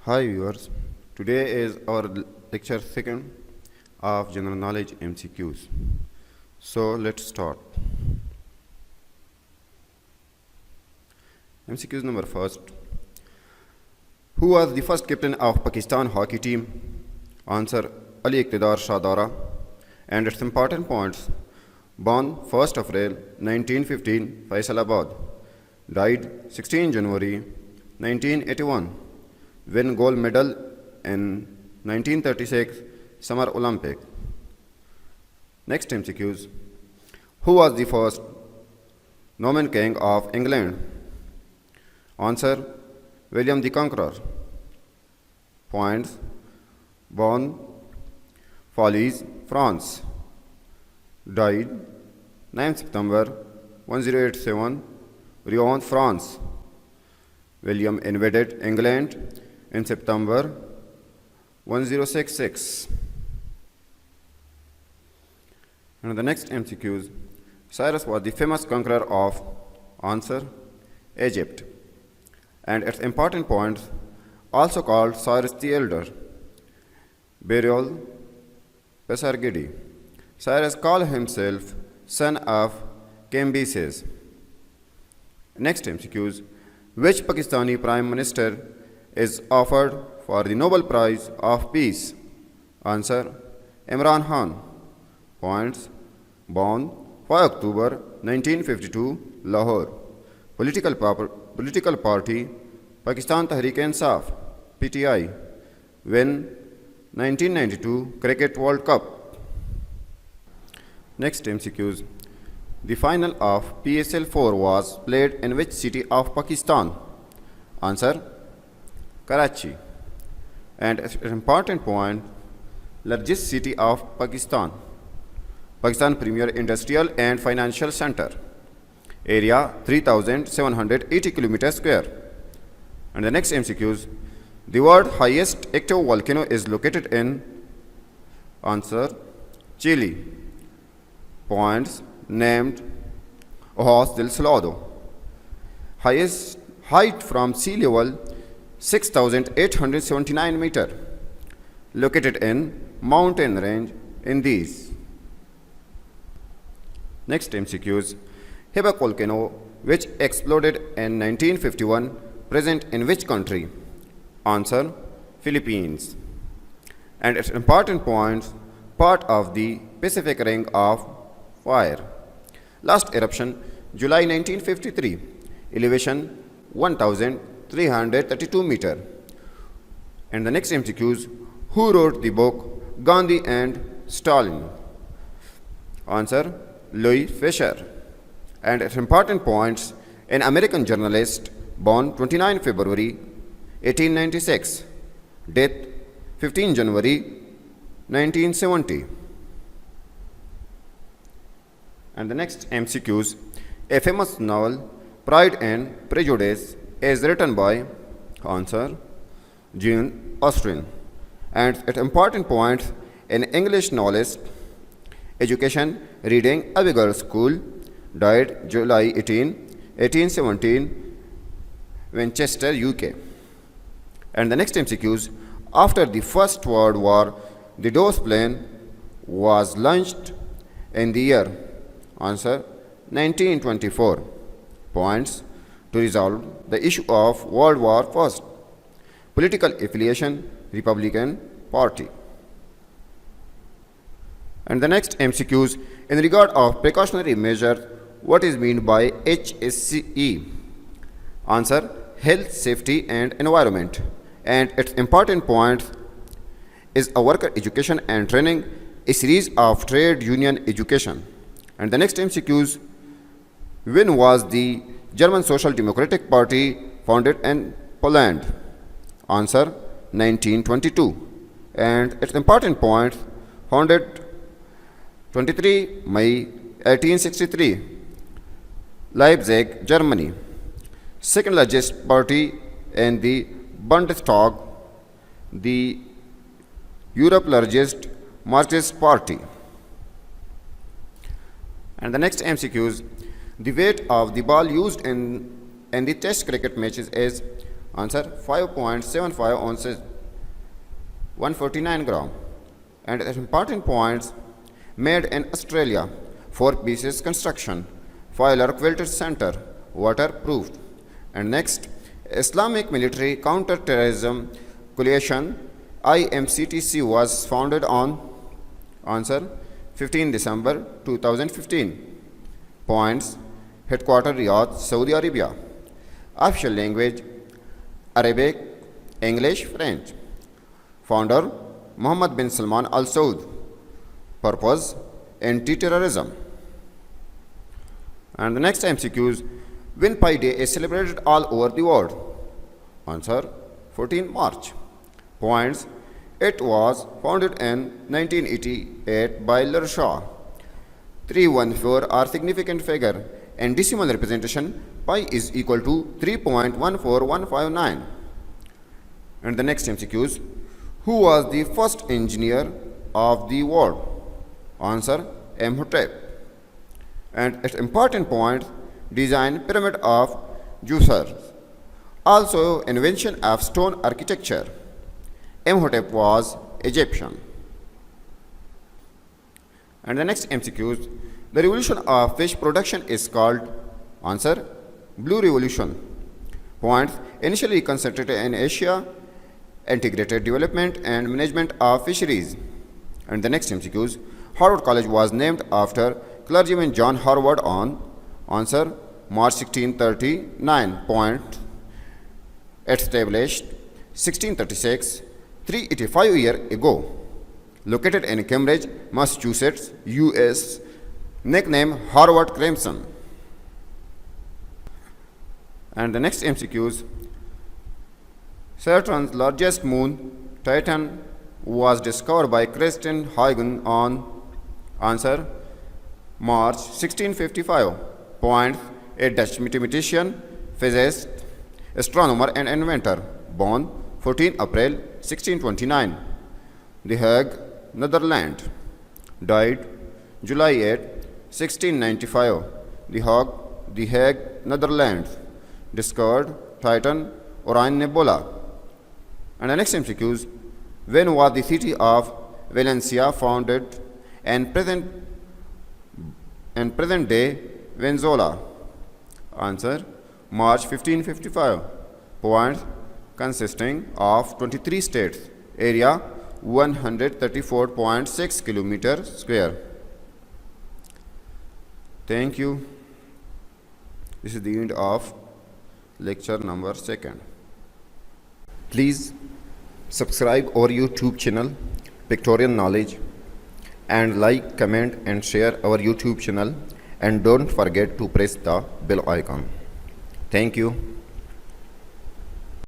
Hi viewers, today is our lecture second of general knowledge MCQs. So let's start. MCQs number first. Who was the first captain of Pakistan hockey team? Answer: Ali Iqtidar Shah Dara. And its important points: born 1st of April 1915, Faisalabad. Died 16 January 1981. Win gold medal in 1936 Summer Olympic. Next MCQs. Who was the first Norman King of England? Answer: William the Conqueror. Points: born Falaise, France. Died 9 September 1087, Rouen, France. William invaded England in September 1066. And the next MCQs. Cyrus was the famous conqueror of answer Egypt. And its important points: also called Cyrus the Elder. Burial Pasargadae. Cyrus called himself son of Cambyses. Next MCQs. Which Pakistani Prime Minister is offered for the Nobel Prize of Peace? Answer: Imran Khan. Points: born 5 October 1952, Lahore. Political party Pakistan Tehreek-e-Insaf, PTI. Win 1992 Cricket World Cup. Next MCQs. The final of PSL 4 was played in which city of Pakistan? Answer: Karachi. And an important point: largest city of Pakistan. Pakistan Premier Industrial and Financial Center. Area 3,780 kilometers square. And the next MCQs. The world highest active volcano is located in answer Chile. Points: named Ojos del Salado. Highest height from sea level 6,879 meter. Located in mountain range in these. Next MCQs. Hebak volcano, which exploded in 1951, present in which country? Answer: Philippines. And its important points: part of the Pacific Ring of Fire. Last eruption July 1953. Elevation 1,332 meter. And the next MCQs. Who wrote the book Gandhi and Stalin? Answer: Louis Fisher. And its important points: an American journalist, born 29 February 1896. Death 15 January 1970. And the next MCQs. A famous novel, Pride and Prejudice, is written by answer Jane Austen. And its important points: an English novelist. Education, reading Abbey Girls School. Died July 18, 1817, Winchester, UK. And the next MCQs. After the First World War, the DOS plane was launched in the year. Answer: 1924. Points: to resolve the issue of World War I. Political affiliation: Republican Party. And the next MCQs. In regard of precautionary measures, what is meant by HSCE? Answer: health, safety and environment. And its important points is a worker education and training, a series of trade union education. And the next MCQs. When was the German Social Democratic Party founded in Poland? Answer: 1922. And its important points: founded 23 May 1863, Leipzig, Germany. Second largest party in the Bundestag, the Europe largest Marxist party. And the next MCQs. The weight of the ball used in the test cricket matches is Answer 5.75 ounces, 149 gram. And important points: made in Australia, 4 pieces construction, Filer quilted center, waterproofed. And next, Islamic Military Counter-Terrorism Coalition IMCTC was founded on answer 15 December 2015. Points: headquarter Riyadh, Saudi Arabia. Official language Arabic, English, French. Founder Mohammed bin Salman Al Saud. Purpose: anti-terrorism. And the next MCQs: when Pi Day is celebrated all over the world? Answer 14 March. Points: it was founded in 1988 by Lershaw. 314 are significant figure. In decimal representation, pi is equal to 3.14159. And the next MCQs: who was the first engineer of the world? Answer Imhotep. And its important point: design pyramid of Djoser. Also invention of stone architecture. Imhotep was Egyptian. And the next MCQs: the revolution of fish production is called answer Blue Revolution. Points: initially concentrated in Asia, integrated development and management of fisheries. And the next MCQs: Harvard College was named after clergyman John Harvard on answer March 1639. Point: established 1636, 385 years ago. Located in Cambridge, Massachusetts, US. Nickname Harvard Crimson. And the next MCQs: Saturn's largest moon, Titan, was discovered by Christian Huygens on answer March 1655. Points: a Dutch mathematician, physicist, astronomer and inventor, born 14 April 1629. The Hague, Netherlands. Died July 8, 1695. The Hague, Netherlands. Discovered Titan, Orion Nebula. And the next MCQs: when was the city of Valencia founded and present day Venezuela? Answer March 1555. Points: consisting of 23 states. Area 134.6 kilometers square. Thank you. This is the end of lecture number 2. Please subscribe our YouTube channel Pictorial Knowledge and like, comment and share our YouTube channel, and don't forget to press the bell icon. Thank you.